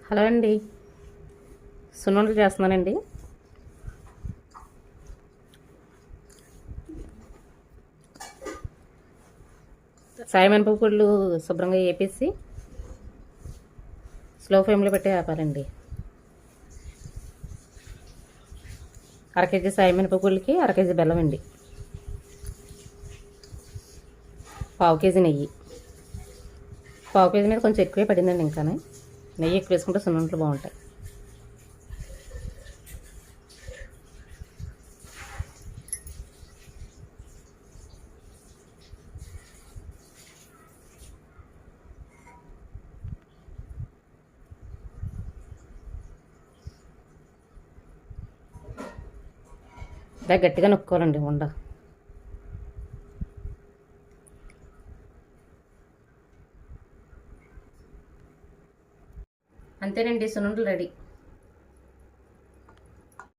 Hello అండి, సున్నుండలు చేస్తున్నానండి. సాయి మినపగుళ్ళు శుభ్రంగా వేపేసి స్లో ఫ్లేమ్లో పెట్టి ఆపాలండి. అరకేజీ సాయి మినపగుళ్ళకి అరకేజీ బెల్లం అండి, పావు కేజీ నెయ్యి. పావు కేజీ మీద కొంచెం ఎక్కువే పడిందండి. ఇంకా నెయ్యి ఎక్కువ వేసుకుంటే సున్నుండలు బాగుంటాయి. ఇలా గట్టిగా నొక్కోవాలండి ఉండ. అంతేనండి, సున్నుండలు రెడీ.